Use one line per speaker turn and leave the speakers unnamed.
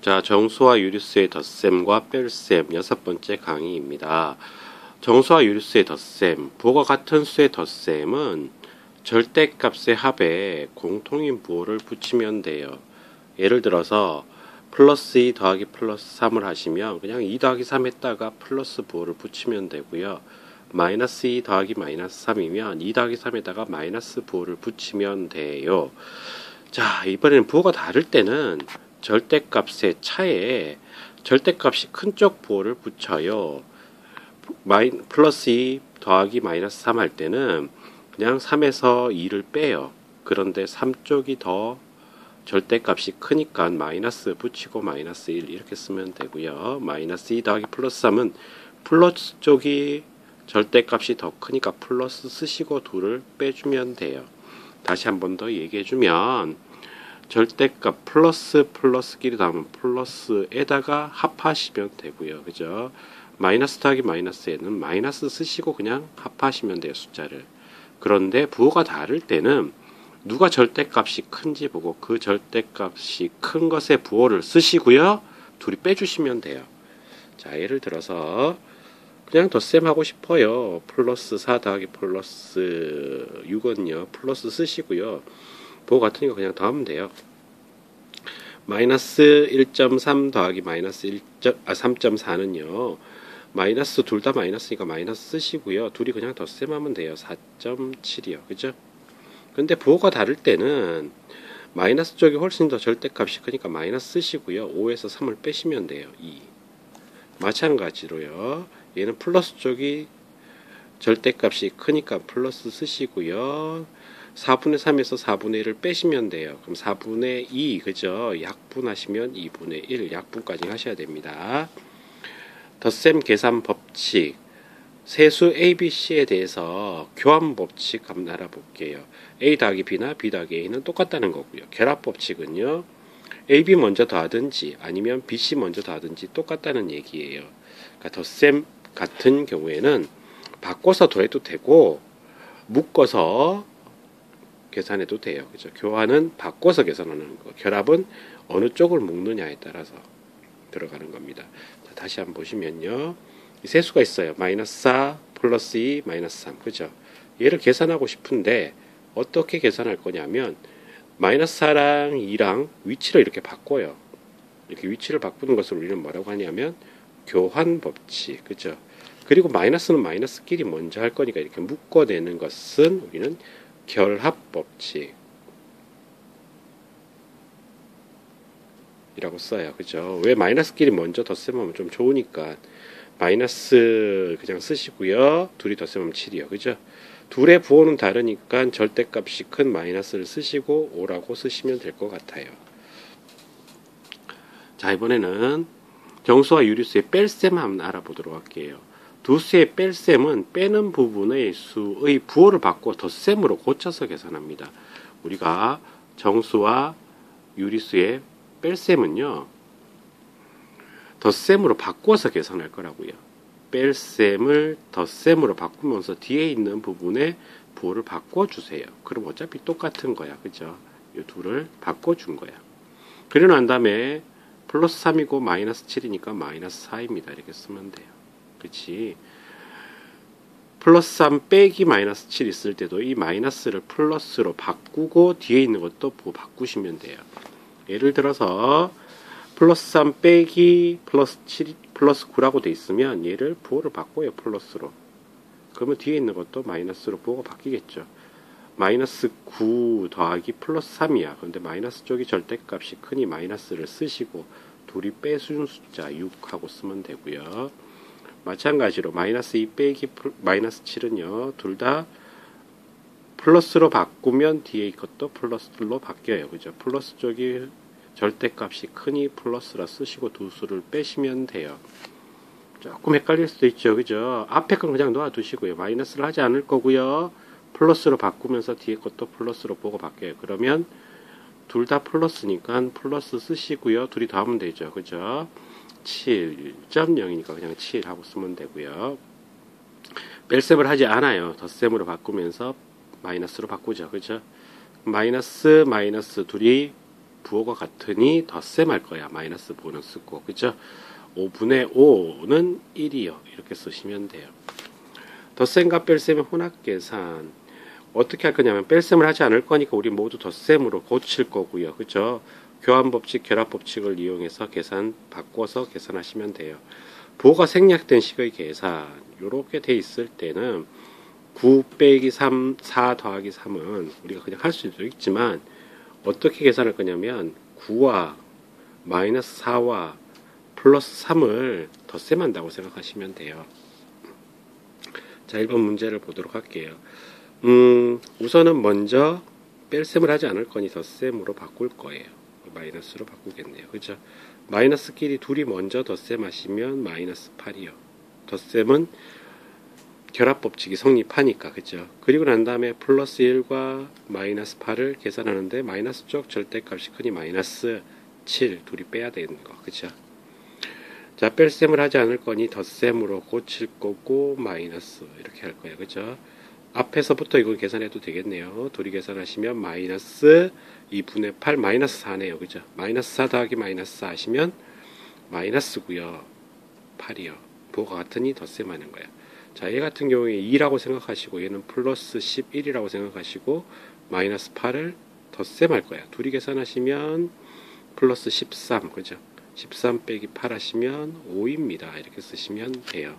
자, 정수와 유리수의 덧셈과 뺄셈 6번째 강의입니다. 정수와 유리수의 덧셈, 부호가 같은 수의 덧셈은 절대값의 합에 공통인 부호를 붙이면 돼요. 예를 들어서 플러스 2 더하기 플러스 3을 하시면 그냥 2 더하기 3 했다가 플러스 부호를 붙이면 되고요. 마이너스 2 더하기 마이너스 3이면 2 더하기 3에다가 마이너스 부호를 붙이면 돼요. 자, 이번에는 부호가 다를 때는 절대값의 차에 절대값이 큰 쪽 부호를 붙여요. 플러스 2 더하기 마이너스 3 할 때는 그냥 3에서 2를 빼요. 그런데 3쪽이 더 절대값이 크니까 마이너스 붙이고 마이너스 1 이렇게 쓰면 되고요. 마이너스 2 더하기 플러스 3은 플러스 쪽이 절대값이 더 크니까 플러스 쓰시고 2를 빼주면 돼요. 다시 한 번 더 얘기해주면 절대값 플러스끼리 나오면 플러스에다가 합하시면 되고요. 그죠? 마이너스 더하기 마이너스에는 마이너스 쓰시고 그냥 합하시면 돼요. 숫자를. 그런데 부호가 다를 때는 누가 절대값이 큰지 보고 그 절대값이 큰 것의 부호를 쓰시고요. 둘이 빼주시면 돼요. 자, 예를 들어서 그냥 덧셈 하고 싶어요. 플러스 4 더하기 플러스 6은요. 플러스 쓰시고요. 부호 같으니까 그냥 더하면 돼요. 마이너스 1.3 더하기 마이너스 3.4는요. 마이너스 둘 다 마이너스니까 마이너스 쓰시고요. 둘이 그냥 덧셈하면 돼요. 4.7이요. 그죠? 근데 부호가 다를 때는 마이너스 쪽이 훨씬 더 절대값이 크니까 마이너스 쓰시고요. 5에서 3을 빼시면 돼요. 2. 마찬가지로요. 얘는 플러스 쪽이 절대값이 크니까 플러스 쓰시고요. 4분의 3에서 4분의 1을 빼시면 돼요. 그럼 4분의 2, 그죠? 약분하시면 2분의 1, 약분까지 하셔야 됩니다. 덧셈 계산 법칙, 세수 A, B, C에 대해서 교환 법칙 한번 알아볼게요. A 더하기 B나 B 더하기 A는 똑같다는 거고요. 결합 법칙은요. A, B 먼저 더하든지 아니면 B, C 먼저 더하든지 똑같다는 얘기예요. 그러니까 덧셈 같은 경우에는 바꿔서 더해도 되고 묶어서 계산해도 돼요. 그죠? 교환은 바꿔서 계산하는 거. 결합은 어느 쪽을 묶느냐에 따라서 들어가는 겁니다. 자, 다시 한번 보시면요. 세수가 있어요. 마이너스 4, 플러스 2, 마이너스 3. 그죠? 얘를 계산하고 싶은데 어떻게 계산할 거냐면 마이너스 4랑 2랑 위치를 이렇게 바꿔요. 이렇게 위치를 바꾸는 것을 우리는 뭐라고 하냐면 교환 법칙. 그죠? 그리고 마이너스는 마이너스끼리 먼저 할 거니까 이렇게 묶어내는 것은 우리는 결합 법칙 이라고 써요. 그죠? 왜 마이너스끼리 먼저 덧셈하면 좀 좋으니까 마이너스 그냥 쓰시고요. 둘이 덧셈하면 7이요. 그죠? 둘의 부호는 다르니까 절대값이 큰 마이너스를 쓰시고 5라고 쓰시면 될 것 같아요. 자, 이번에는 정수와 유리수의 뺄셈 한번 알아보도록 할게요. 두 수의 뺄셈은 빼는 부분의 수의 부호를 바꿔 덧셈으로 고쳐서 계산합니다. 우리가 정수와 유리수의 뺄셈은요. 덧셈으로 바꿔서 계산할 거라고요. 뺄셈을 덧셈으로 바꾸면서 뒤에 있는 부분의 부호를 바꿔주세요. 그럼 어차피 똑같은 거야. 그죠? 이 둘을 바꿔준 거야. 그리고 난 다음에 플러스 3이고 마이너스 7이니까 마이너스 4입니다. 이렇게 쓰면 돼요. 그치? 플러스 3 빼기 마이너스 7 있을 때도 이 마이너스를 플러스로 바꾸고 뒤에 있는 것도 바꾸시면 돼요. 예를 들어서 플러스 3 빼기 플러스 7 플러스 9라고 돼 있으면 얘를 부호를 바꿔요. 플러스로. 그러면 뒤에 있는 것도 마이너스로 부호가 바뀌겠죠. 마이너스 9 더하기 플러스 3이야. 그런데 마이너스 쪽이 절대값이 크니 마이너스를 쓰시고 둘이 빼준 숫자 6 하고 쓰면 되고요. 마찬가지로 마이너스 2 빼기 마이너스 7은요. 둘 다 플러스로 바꾸면 뒤에 이것도 플러스로 바뀌어요. 그죠? 플러스 쪽이 절대값이 크니 플러스라 쓰시고 두 수를 빼시면 돼요. 조금 헷갈릴 수도 있죠. 그죠? 앞에 건 그냥 놓아두시고요. 마이너스를 하지 않을 거고요. 플러스로 바꾸면서 뒤에 것도 플러스로 보고 바뀌어요. 그러면 둘 다 플러스니까 플러스 쓰시고요. 둘이 더하면 되죠. 그죠? 7.0이니까 그냥 7 하고 쓰면 되고요. 뺄셈을 하지 않아요. 덧셈으로 바꾸면서 마이너스로 바꾸죠. 그죠? 마이너스 둘이 부호가 같으니 덧셈 할 거야. 마이너스 부호는 쓰고. 그죠? 5분의 5는 1이요. 이렇게 쓰시면 돼요. 덧셈과 뺄셈의 혼합계산. 어떻게 할 거냐면 뺄셈을 하지 않을 거니까 우리 모두 덧셈으로 고칠 거고요. 그죠? 교환법칙, 결합법칙을 이용해서 바꿔서 계산하시면 돼요. 부호가 생략된 식의 계산. 요렇게 돼 있을 때는 9 빼기 3, 4 더하기 3은 우리가 그냥 할 수도 있지만 어떻게 계산할 거냐면 9와 마이너스 4와 플러스 3을 덧셈한다고 생각하시면 돼요. 자, 1번 문제를 보도록 할게요. 우선은 먼저 뺄셈을 하지 않을 거니 덧셈으로 바꿀 거예요. 마이너스로 바꾸겠네요. 그죠? 마이너스끼리 둘이 먼저 덧셈 하시면 마이너스 8이요. 덧셈은 결합법칙이 성립하니까. 그죠? 그리고 난 다음에 플러스 1과 마이너스 8을 계산하는데 마이너스 쪽 절대값이 크니 마이너스 7 둘이 빼야 되는 거. 그죠? 자, 뺄셈을 하지 않을 거니 덧셈으로 고칠 거고 마이너스 이렇게 할 거예요. 그죠? 앞에서부터 이걸 계산해도 되겠네요. 둘이 계산하시면 마이너스 2분의 8 마이너스 4네요. 그죠? 마이너스 4 더하기 마이너스 4 하시면 마이너스고요. 8이요. 부호가 같으니 덧셈하는 거예요. 자, 얘 같은 경우에 2라고 생각하시고 얘는 플러스 11이라고 생각하시고 마이너스 8을 덧셈할 거예요. 둘이 계산하시면 플러스 13. 그죠? 13 빼기 8 하시면 5입니다. 이렇게 쓰시면 돼요.